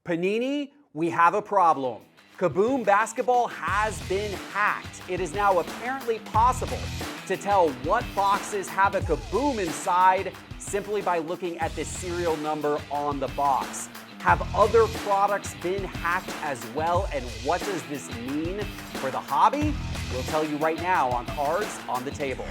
Panini, we have a problem. Kaboom basketball has been hacked. It is now apparently possible to tell what boxes have a Kaboom inside simply by looking at the serial number on the box. Have other products been hacked as well? And what does this mean for the hobby? We'll tell you right now on Cards on the Table.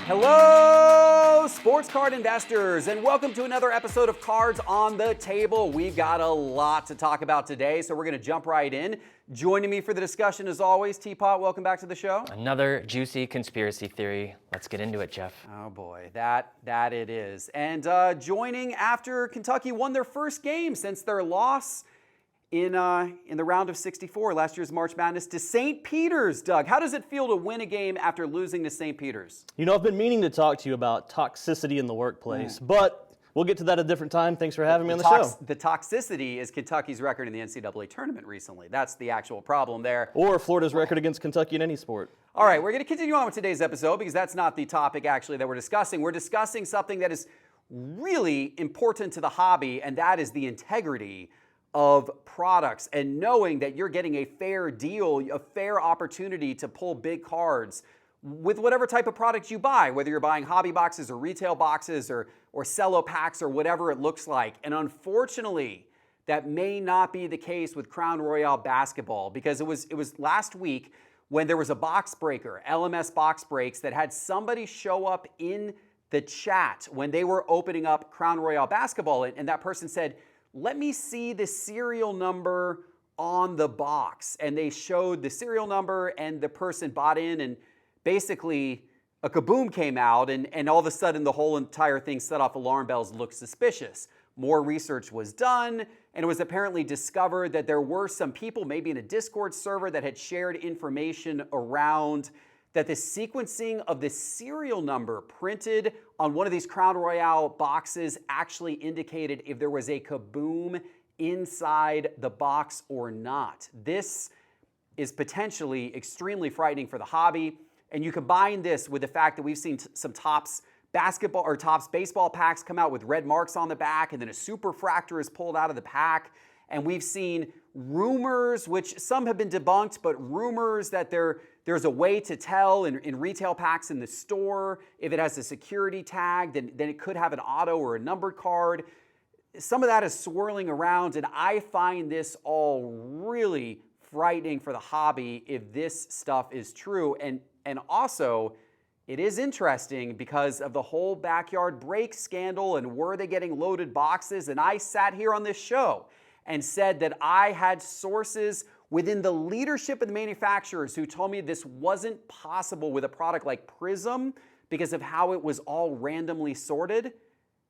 Hello, sports card investors, and welcome to another episode of Cards on the Table. We've got a lot to talk about today, so we're going to jump right in. Joining me for the discussion, as always, T-pott, welcome back to the show. Another juicy conspiracy theory. Let's get into it, Geoff. Oh boy, that it is. And joining after Kentucky won their first game since their loss in the round of 64, last year's March Madness, to St. Peter's. Doug, how does it feel to win a game after losing to St. Peter's? You know, I've been meaning to talk to you about toxicity in the workplace, but we'll get to that at a different time. Thanks for having me on the show. The toxicity is Kentucky's record in the NCAA tournament recently. That's the actual problem there. Or Florida's record against Kentucky in any sport. All right, we're going to continue on with today's episode because that's not the topic actually that we're discussing. We're discussing something that is really important to the hobby, and that is the integrity of products and knowing that you're getting a fair deal, a fair opportunity to pull big cards with whatever type of product you buy, whether you're buying hobby boxes or retail boxes or cello packs or whatever it looks like. And unfortunately, that may not be the case with Crown Royale basketball because it was last week when there was a box breaker, LMS box breaks, that had somebody show up in the chat when they were opening up Crown Royale basketball, and that person said, "Let me see the serial number on the box." And they showed the serial number and the person bought in, and basically a kaboom came out, and all of a sudden the whole entire thing set off alarm bells, looked suspicious. More research was done, and it was apparently discovered that there were some people, maybe in a Discord server, that had shared information around that the sequencing of the serial number printed on one of these Crown Royale boxes actually indicated if there was a kaboom inside the box or not. This is potentially extremely frightening for the hobby, and you combine this with the fact that we've seen some Topps basketball or Topps baseball packs come out with red marks on the back, and then a superfractor is pulled out of the pack, and we've seen rumors, which some have been debunked, but rumors that there's a way to tell in retail packs in the store if it has a security tag, then it could have an auto or a numbered card. Some of that is swirling around, and I find this all really frightening for the hobby if this stuff is true. And also, it is interesting because of the whole backyard break scandal and were they getting loaded boxes, and I sat here on this show and said that I had sources within the leadership of the manufacturers who told me this wasn't possible with a product like Prism because of how it was all randomly sorted.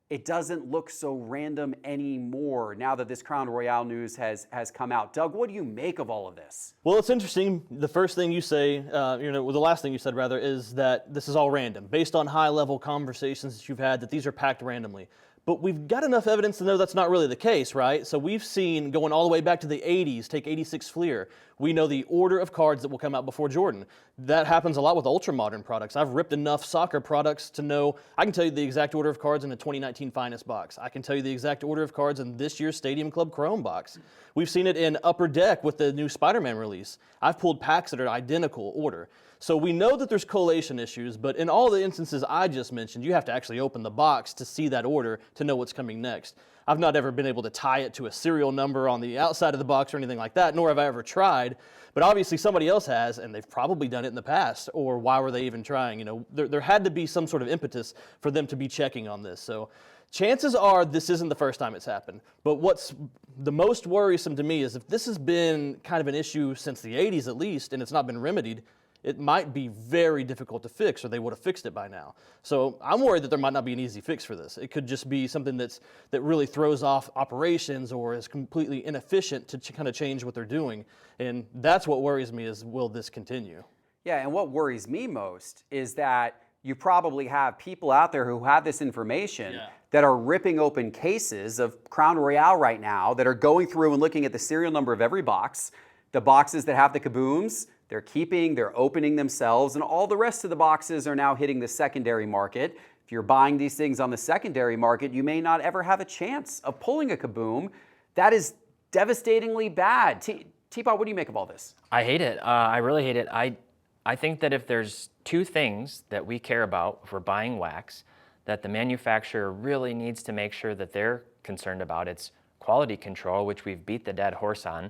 It doesn't look so random anymore now that this Crown Royale news has come out. Doug, what do you make of all of this? Well, it's interesting. The first thing you say, the last thing you said rather, is that this is all random, based on high-level conversations that you've had, that these are packed randomly. But we've got enough evidence to know that's not really the case, right? So we've seen, going all the way back to the 80s, take 86 Fleer, we know the order of cards that will come out before Jordan. That happens a lot with ultra-modern products. I've ripped enough soccer products to know, I can tell you the exact order of cards in the 2019 Finest box. I can tell you the exact order of cards in this year's Stadium Club Chrome box. We've seen it in Upper Deck with the new Spider-Man release. I've pulled packs that are identical order. So we know that there's collation issues, but in all the instances I just mentioned, you have to actually open the box to see that order to know what's coming next. I've not ever been able to tie it to a serial number on the outside of the box or anything like that, nor have I ever tried. But obviously somebody else has, and they've probably done it in the past, or why were they even trying? You know, there had to be some sort of impetus for them to be checking on this. So chances are this isn't the first time it's happened. But what's the most worrisome to me is if this has been kind of an issue since the 80s at least, and it's not been remedied, it might be very difficult to fix, or they would have fixed it by now. So I'm worried that there might not be an easy fix for this. It could just be something that really throws off operations or is completely inefficient to kind of change what they're doing. And that's what worries me is, will this continue? Yeah, and what worries me most is that you probably have people out there who have this information that are ripping open cases of Crown Royale right now that are going through and looking at the serial number of every box. The boxes that have the Kabooms, they're keeping, they're opening themselves, and all the rest of the boxes are now hitting the secondary market. If you're buying these things on the secondary market, you may not ever have a chance of pulling a Kaboom. That is devastatingly bad. T-pott, what do you make of all this? I hate it. I really hate it. I think that if there's two things that we care about if we're buying wax, that the manufacturer really needs to make sure that they're concerned about, it's quality control, which we've beat the dead horse on,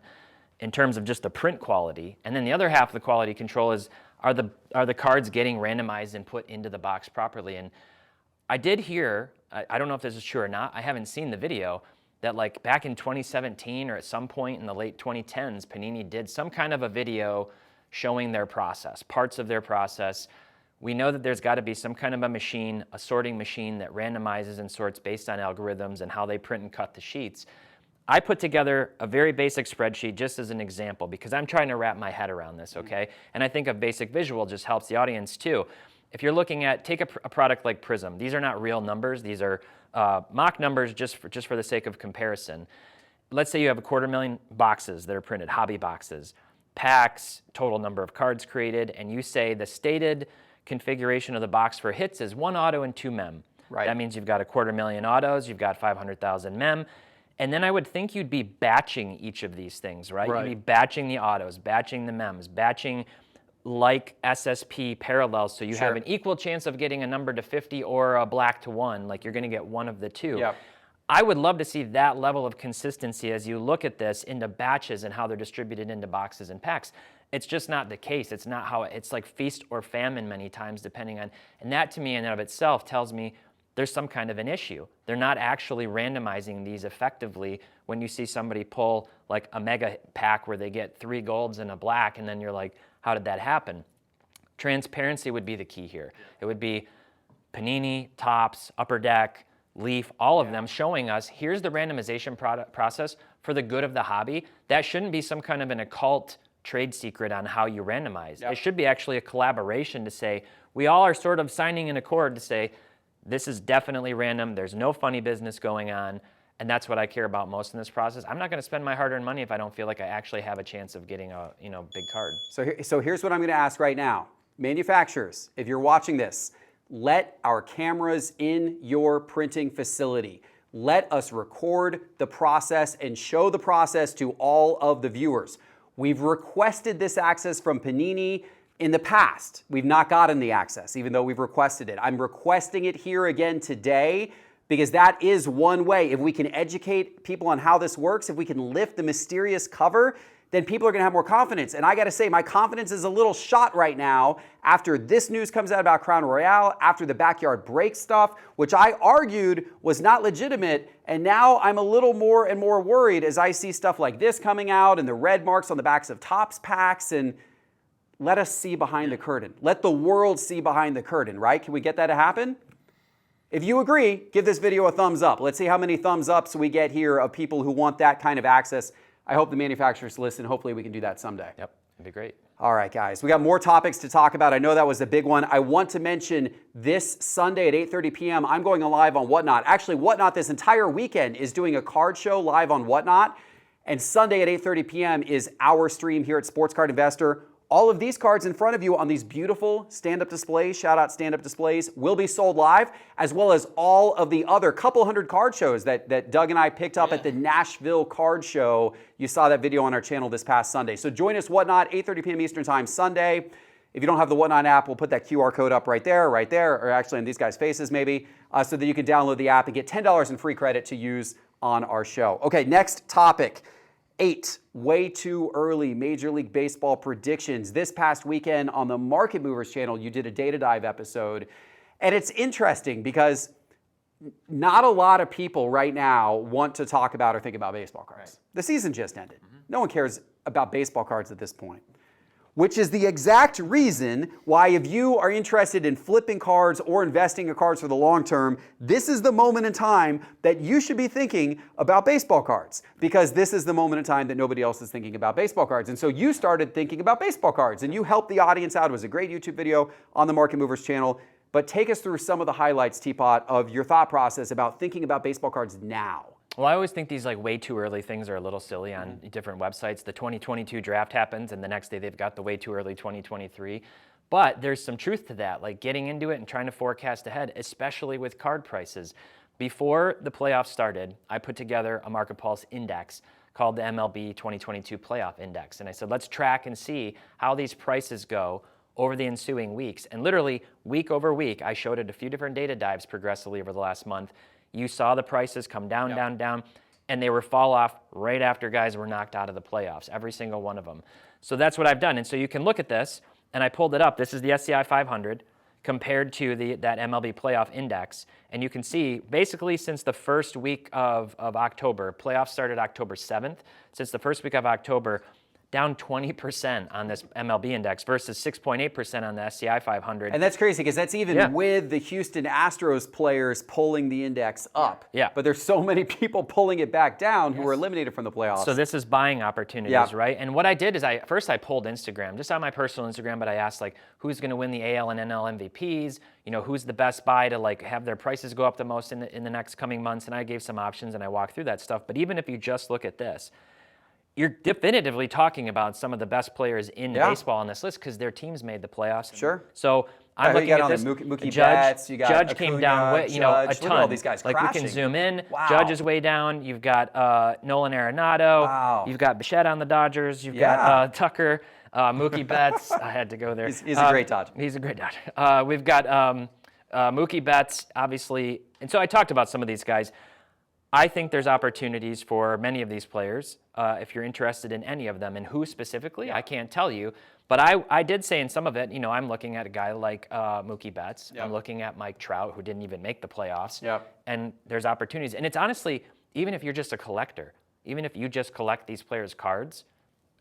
in terms of just the print quality. And then the other half of the quality control is, are the cards getting randomized and put into the box properly? And I did hear, I don't know if this is true or not, I haven't seen the video, that like back in 2017 or at some point in the late 2010s, Panini did some kind of a video showing their process, parts of their process. We know that there's got to be some kind of a machine, a sorting machine that randomizes and sorts based on algorithms and how they print and cut the sheets. I put together a very basic spreadsheet just as an example because I'm trying to wrap my head around this, okay? And I think a basic visual just helps the audience too. If you're looking at, take a product like Prism. These are not real numbers. These are mock numbers just for the sake of comparison. Let's say you have 250,000 boxes that are printed, hobby boxes, packs, total number of cards created, and you say the stated configuration of the box for hits is 1 auto and 2 mem. Right. That means you've got 250,000 autos, you've got 500,000 mem, and then I would think you'd be batching each of these things, right? You'd be batching the autos, batching the mems, batching like SSP parallels, so you have an equal chance of getting a number to 50 or a black to 1, like you're gonna get one of the two. Yep. I would love to see that level of consistency as you look at this into batches and how they're distributed into boxes and packs. It's just not the case. It's not how, it's like feast or famine many times depending on, and that to me in and of itself tells me there's some kind of an issue. They're not actually randomizing these effectively when you see somebody pull like a mega pack where they get 3 golds and a black and then you're like, how did that happen? Transparency would be the key here. It would be Panini, Topps, Upper Deck, Leaf, all of them showing us here's the randomization process for the good of the hobby. That shouldn't be some kind of an occult trade secret on how you randomize. It should be actually a collaboration to say we all are sort of signing an accord to say this is definitely random, there's no funny business going on, and that's what I care about most in this process. I'm not going to spend my hard-earned money if I don't feel like I actually have a chance of getting a big card. So here's what I'm going to ask right now. Manufacturers, if you're watching this, let our cameras in your printing facility. Let us record the process and show the process to all of the viewers. We've requested this access from Panini in the past. We've not gotten the access, even though we've requested it. I'm requesting it here again today because that is one way. If we can educate people on how this works, if we can lift the mysterious cover, then people are going to have more confidence. And I got to say, my confidence is a little shot right now after this news comes out about Crown Royale, after the backyard break stuff, which I argued was not legitimate. And now I'm a little more and more worried as I see stuff like this coming out and the red marks on the backs of Topps packs. And let us see behind the curtain. Let the world see behind the curtain, right? Can we get that to happen? If you agree, give this video a thumbs up. Let's see how many thumbs ups we get here of people who want that kind of access. I hope the manufacturers listen. Hopefully we can do that someday. Yep, it'd be great. All right, guys. We got more topics to talk about. I know that was a big one. I want to mention this Sunday at 8:30 p.m. I'm going live on Whatnot. Actually, Whatnot this entire weekend is doing a card show live on Whatnot. And Sunday at 8:30 p.m. is our stream here at Sports Card Investor. All of these cards in front of you on these beautiful stand-up displays, shout-out stand-up displays, will be sold live, as well as all of the other couple hundred card shows that Doug and I picked up at the Nashville Card Show. You saw that video on our channel this past Sunday. So join us, Whatnot, 8:30 p.m. Eastern Time Sunday. If you don't have the Whatnot app, we'll put that QR code up right there, or actually on these guys' faces maybe, so that you can download the app and get $10 in free credit to use on our show. Okay, next topic. 8, way too early Major League Baseball predictions. This past weekend on the Market Movers channel, you did a data dive episode. And it's interesting because not a lot of people right now want to talk about or think about baseball cards. Right. The season just ended. No one cares about baseball cards at this point. Which is the exact reason why if you are interested in flipping cards or investing in cards for the long term, this is the moment in time that you should be thinking about baseball cards, because this is the moment in time that nobody else is thinking about baseball cards. And so you started thinking about baseball cards and you helped the audience out. It was a great YouTube video on the Market Movers channel. But take us through some of the highlights, T-pott, of your thought process about thinking about baseball cards now. Well, I always think these like way too early things are a little silly on different websites. The 2022 draft happens, and the next day they've got the way too early 2023. But there's some truth to that, like getting into it and trying to forecast ahead, especially with card prices. Before the playoffs started, I put together a Market Pulse index called the MLB 2022 Playoff Index. And I said, let's track and see how these prices go over the ensuing weeks. And literally, week over week, I showed it a few different data dives progressively over the last month. You saw the prices come down, down, down, and they were fall off right after guys were knocked out of the playoffs, every single one of them. So that's what I've done. And so you can look at this, and I pulled it up. This is the SCI 500 compared to that MLB Playoff Index. And you can see, basically, since the first week of October, playoffs started October 7th, since the first week of October, down 20% on this MLB index versus 6.8% on the SCI 500. And that's crazy because that's even with the Houston Astros players pulling the index up. Yeah. But there's so many people pulling it back down who were eliminated from the playoffs. So this is buying opportunities, right? And what I did is first I pulled Instagram, just on my personal Instagram, but I asked like who's going to win the AL and NL MVPs, you know, who's the best buy to like have their prices go up the most in the next coming months, and I gave some options and I walked through that stuff. But even if you just look at this, you're definitively talking about some of the best players in baseball on this list because their teams made the playoffs. Sure. So I'm looking at this. Mookie Judge, Betts, you got Judge Acuna, came down, a Judge. ton. Look at all these guys like crashing. we can zoom in. Wow. Judge is way down. You've got Nolan Arenado. Wow. You've got Bichette on the Dodgers. You've got Tucker, Mookie Betts. I had to go there. He's a great Dodger. He's a great Dodger. We've got Mookie Betts, obviously. And so I talked about some of these guys. I think there's opportunities for many of these players. If you're interested in any of them, and who specifically, I can't tell you. But I did say in some of it, you know, I'm looking at a guy like Mookie Betts. I'm looking at Mike Trout, who didn't even make the playoffs. And there's opportunities. And it's honestly, even if you're just a collector, even if you just collect these players' cards,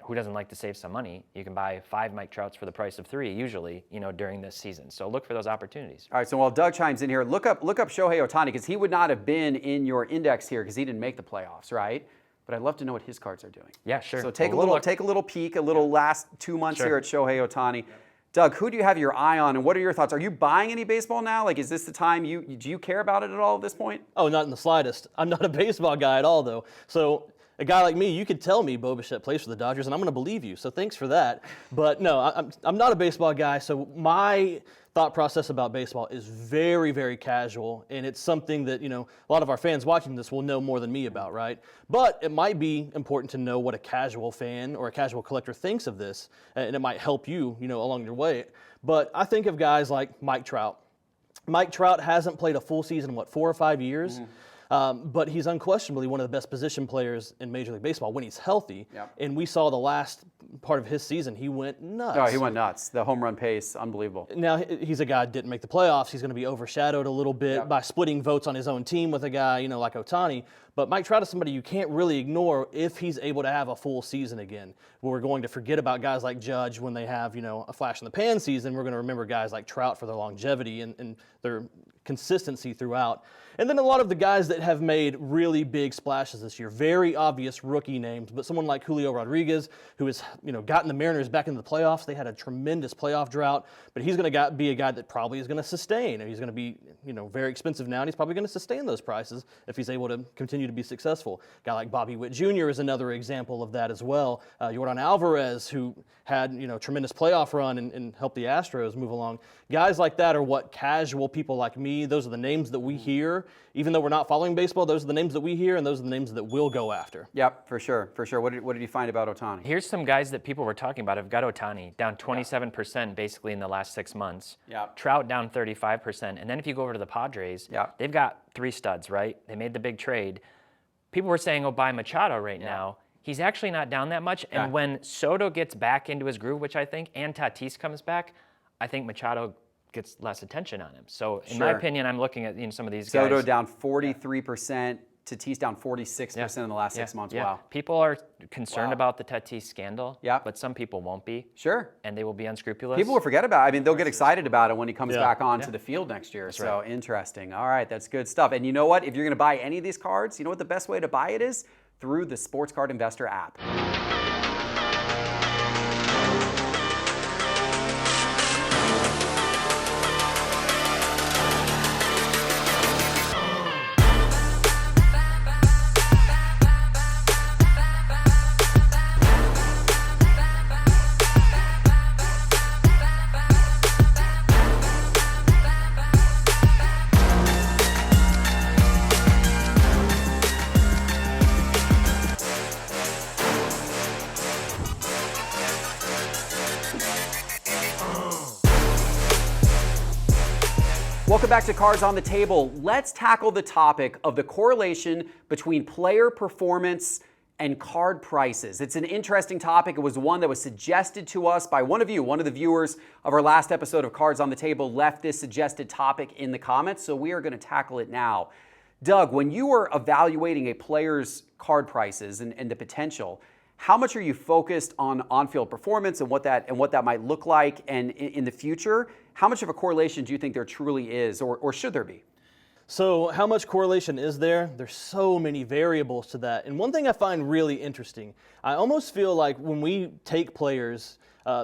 who doesn't like to save some money? You can buy 5 Mike Trouts for the price of 3 usually, you know, during this season. So look for those opportunities. All right, so while Doug chimes in here, look up Shohei Ohtani because he would not have been in your index here because he didn't make the playoffs, right? But I'd love to know what his cards are doing. Yeah, sure. So take a little peek, a little last 2 months here at Shohei Ohtani. Doug, who do you have your eye on, and what are your thoughts? Are you buying any baseball now? Like, is this the time do you care about it at all at this point? Oh, not in the slightest. I'm not a baseball guy at all, though. So a guy like me, you could tell me Bo Bichette plays for the Dodgers, and I'm going to believe you. So thanks for that. But no, I'm not a baseball guy. So my thought process about baseball is very, very casual, and it's something that, you know, a lot of our fans watching this will know more than me about, right? But it might be important to know what a casual fan or a casual collector thinks of this, and it might help you, you know, along your way. But I think of guys like Mike Trout. Mike Trout hasn't played a full season in, 4 or 5 years? But he's unquestionably one of the best position players in Major League Baseball when he's healthy. And we saw the last part of his season, he went nuts. Oh, he went nuts. The home run pace, unbelievable. Now, he's a guy that didn't make the playoffs. He's going to be overshadowed a little bit by splitting votes on his own team with a guy, you know, like Ohtani. But Mike Trout is somebody you can't really ignore if he's able to have a full season again. We're going to forget about guys like Judge when they have, you know, a flash in the pan season. We're going to remember guys like Trout for their longevity and their consistency throughout. And then a lot of the guys that have made really big splashes this year, very obvious rookie names, but someone like Julio Rodriguez, who has, you know, gotten the Mariners back into the playoffs. They had a tremendous playoff drought, but he's going to be a guy that probably is going to sustain. He's going to be, you know, very expensive now, and he's probably going to sustain those prices if he's able to continue to be successful. A guy like Bobby Witt Jr. is another example of that as well. Yordan Alvarez, who had, you know, tremendous playoff run and helped the Astros move along. Guys like that are what casual people like me, those are the names that we hear. Even though we're not following baseball, those are the names that we hear, and those are the names that we'll go after. Yep, for sure, for sure. What did you find about Ohtani? Here's some guys that people were talking about. I've got Ohtani down 27% basically in the last 6 months. Trout down 35%. And then if you go over to the Padres, they've got 3 studs, right? They made the big trade. People were saying, oh, buy Machado right now. He's actually not down that much. And when Soto gets back into his groove, which I think, and Tatis comes back, I think Machado gets less attention on him. So in my opinion, I'm looking at, you know, some of these guys. Soto down 43%, Tatis down 46% in the last 6 months. Wow. People are concerned about the Tatis scandal, but some people won't be. Sure. And they will be unscrupulous. People will forget about it. I mean, they'll get excited about it when he comes back onto the field next year. So interesting. All right, that's good stuff. And you know what? If you're going to buy any of these cards, you know what the best way to buy it is? Through the Sports Card Investor app. welcome back to Cards on the Table. Let's tackle the topic of the correlation between player performance and card prices. It's an interesting topic. It was one that was suggested to us by one of you. One of the viewers of our last episode of Cards on the Table left this suggested topic in the comments, so we are going to tackle it now. Doug, when you are evaluating a player's card prices and the potential, how much are you focused on on-field performance and what that might look like, and in the future, how much of a correlation do you think there truly is, or should there be? So how much correlation is there? There's so many variables to that. And one thing I find really interesting, I almost feel like when we take players,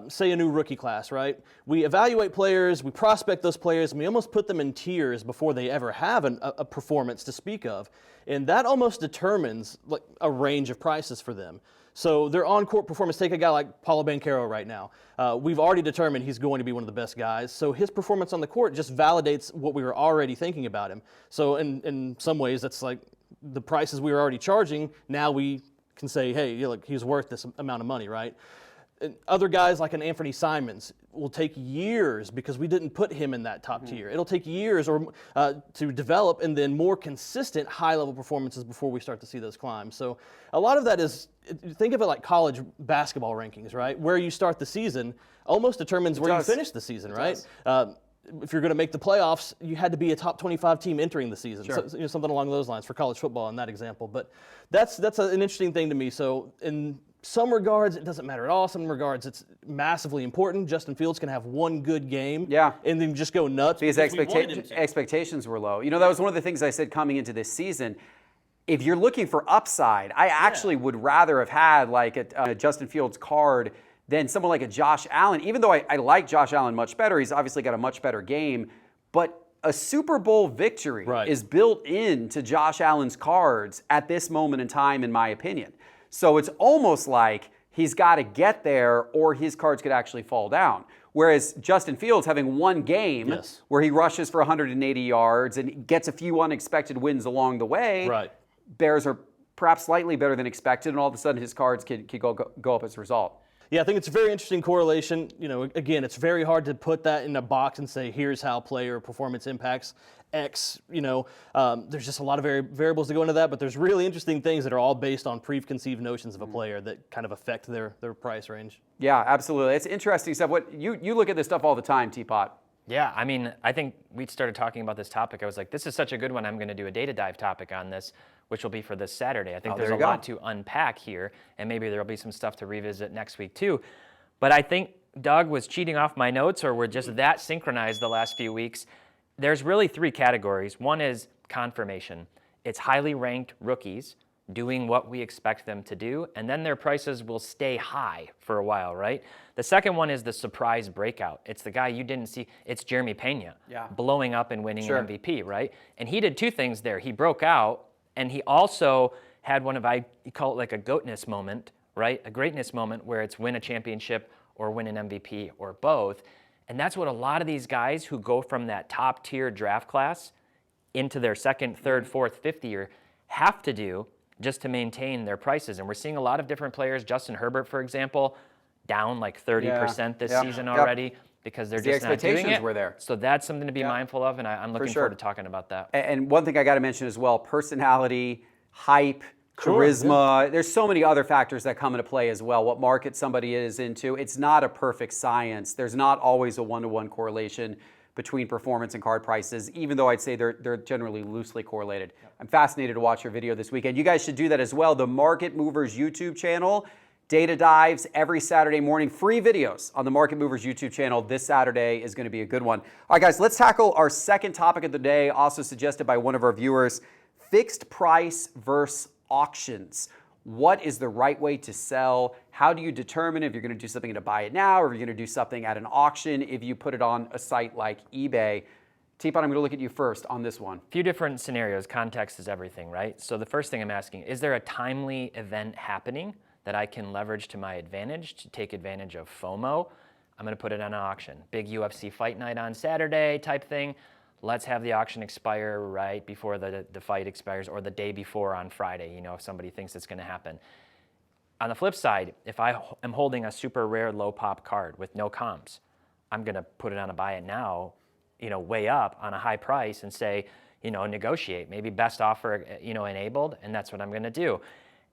say a new rookie class, right? We evaluate players, we prospect those players, and we almost put them in tiers before they ever have a performance to speak of. And that almost determines like a range of prices for them. So their on-court performance, take a guy like Paulo Banchero right now. We've already determined he's going to be one of the best guys. So his performance on the court just validates what we were already thinking about him. So in some ways, that's like the prices we were already charging. Now we can say, hey, look, he's worth this amount of money, right? And other guys like an Anthony Simons will take years because we didn't put him in that top tier. It'll take years to develop and then more consistent high-level performances before we start to see those climbs. So a lot of that is, think of it like college basketball rankings, right? Where you start the season almost determines where you finish the season, right? If you're going to make the playoffs, you had to be a top 25 team entering the season. Sure. So, something along those lines for college football in that example. But that's an interesting thing to me. So in some regards, it doesn't matter at all. Some regards, it's massively important. Justin Fields can have one good game and then just go nuts. Because expectations were low. You know, that was one of the things I said coming into this season. If you're looking for upside, I actually would rather have had like a Justin Fields card than someone like a Josh Allen. Even though I like Josh Allen much better, he's obviously got a much better game. But a Super Bowl victory is built into Josh Allen's cards at this moment in time, in my opinion. So it's almost like he's got to get there or his cards could actually fall down. Whereas Justin Fields having one game where he rushes for 180 yards and gets a few unexpected wins along the way, Bears are perhaps slightly better than expected, and all of a sudden his cards could go up as a result. Yeah, I think it's a very interesting correlation. You know, again, it's very hard to put that in a box and say, here's how player performance impacts X. You know, there's just a lot of variables that go into that, but there's really interesting things that are all based on preconceived notions of a player that kind of affect their price range. Yeah, absolutely. It's interesting stuff. What you look at this stuff all the time, T-pott. Yeah, I mean, I think we started talking about this topic. I was like, this is such a good one. I'm going to do a data dive topic on this, which will be for this Saturday. I think there's a lot to unpack here, and maybe there'll be some stuff to revisit next week too. But I think Doug was cheating off my notes, or we're just that synchronized the last few weeks. There's really three categories. One is confirmation. It's highly ranked rookies doing what we expect them to do, and then their prices will stay high for a while, right? The second one is the surprise breakout. It's the guy you didn't see. It's Jeremy Pena blowing up and winning an MVP, right? And he did two things there. He broke out, and he also had one of, you call it like a goatness moment, right? A greatness moment where it's win a championship or win an MVP or both. And that's what a lot of these guys who go from that top tier draft class into their second, third, fourth, fifth year have to do just to maintain their prices. And we're seeing a lot of different players. Justin Herbert, for example, down like 30% this season already because they're just not doing it. Were there. So that's something to be mindful of, and I'm looking forward to talking about that. And one thing I got to mention as well, personality, hype, charisma. There's so many other factors that come into play as well. What market somebody is into. It's not a perfect science. There's not always a one-to-one correlation between performance and card prices, even though I'd say they're generally loosely correlated. I'm fascinated to watch your video this weekend. You guys should do that as well. The Market Movers YouTube channel, data dives every Saturday morning, free videos on the Market Movers YouTube channel. This Saturday is going to be a good one. All right, guys, let's tackle our second topic of the day, also suggested by one of our viewers, fixed price versus auctions. What is the right way to sell? How do you determine if you're going to do something to buy it now or if you're going to do something at an auction if you put it on a site like eBay? T-pott, I'm going to look at you first on this one. A few different scenarios. Context is everything, right? So the first thing I'm asking, is there a timely event happening that I can leverage to my advantage to take advantage of FOMO? I'm going to put it on an auction. Big UFC fight night on Saturday type thing. Let's have the auction expire right before the fight expires or the day before on Friday, you know, if somebody thinks it's going to happen. On the flip side, if I am holding a super rare low pop card with no comps, I'm going to put it on a buy it now, weigh up on a high price and say, negotiate, maybe best offer, enabled, and that's what I'm going to do.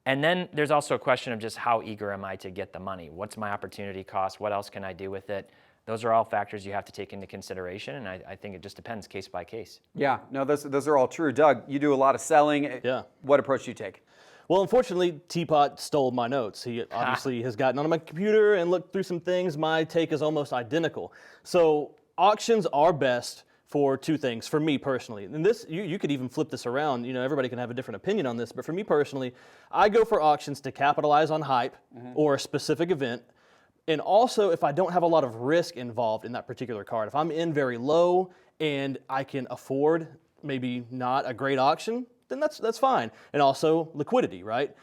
And then there's also a question of just how eager am I to get the money? What's my opportunity cost? What else can I do with it? Those are all factors you have to take into consideration, and I think it just depends case by case. Yeah, no, those are all true. Doug, you do a lot of selling. Yeah. What approach do you take? Well, unfortunately, T-pott stole my notes. He obviously has gotten onto my computer and looked through some things. My take is almost identical. So auctions are best for two things, for me personally. And this, you could even flip this around. Everybody can have a different opinion on this, but for me personally, I go for auctions to capitalize on hype or a specific event. And also, if I don't have a lot of risk involved in that particular card, if I'm in very low and I can afford maybe not a great auction, then that's fine. And also liquidity, right?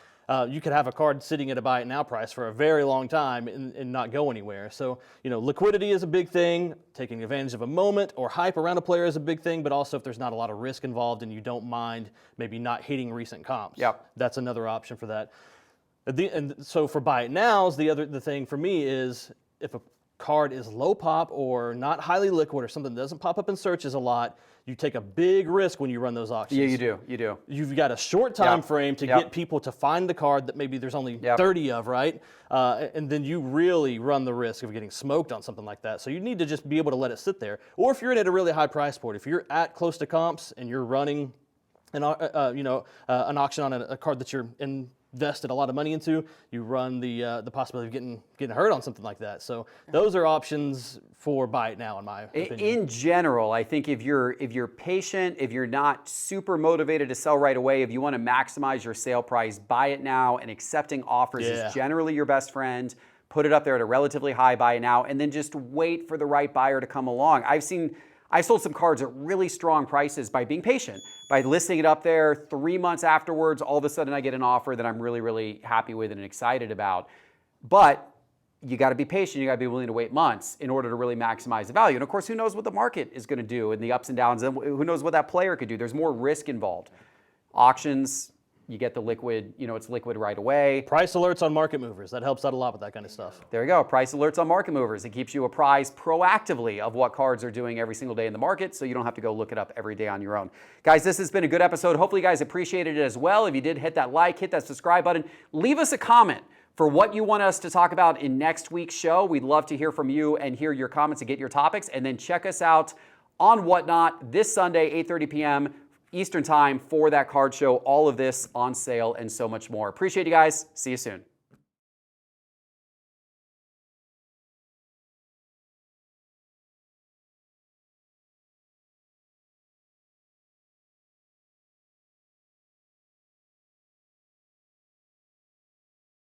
You could have a card sitting at a buy it now price for a very long time and not go anywhere. So, liquidity is a big thing. Taking advantage of a moment or hype around a player is a big thing, but also if there's not a lot of risk involved and you don't mind maybe not hitting recent comps, that's another option for that. And so for buy it nows, the thing for me is if a card is low pop or not highly liquid or something that doesn't pop up in searches a lot, you take a big risk when you run those auctions. Yeah, you do. You've got a short time frame to get people to find the card that maybe there's only 30 of, right? And then you really run the risk of getting smoked on something like that. So you need to just be able to let it sit there. Or if you're in at a really high price point, if you're at close to comps and you're running an auction on a card that you're invested a lot of money into, you run the possibility of getting hurt on something like that. So those are options for buy it now, in my opinion. In general, I think if you're patient, if you're not super motivated to sell right away, if you want to maximize your sale price, buy it now and accepting offers is generally your best friend. Put it up there at a relatively high buy it now, and then just wait for the right buyer to come along. I sold some cards at really strong prices by being patient, by listing it up there. 3 months afterwards, all of a sudden I get an offer that I'm really, really happy with and excited about. But you got to be patient. You got to be willing to wait months in order to really maximize the value. And of course, who knows what the market is going to do and the ups and downs, and who knows what that player could do. There's more risk involved. Auctions, you get the liquid, it's liquid right away. Price alerts on market movers. That helps out a lot with that kind of stuff. There you go. Price alerts on market movers. It keeps you apprised proactively of what cards are doing every single day in the market, so you don't have to go look it up every day on your own. Guys, this has been a good episode. Hopefully you guys appreciated it as well. If you did, hit that like, hit that subscribe button. Leave us a comment for what you want us to talk about in next week's show. We'd love to hear from you and hear your comments and get your topics. And then check us out on Whatnot this Sunday, 8:30 p.m. Eastern Time for that card show. All of this on sale and so much more. Appreciate you guys. See you soon.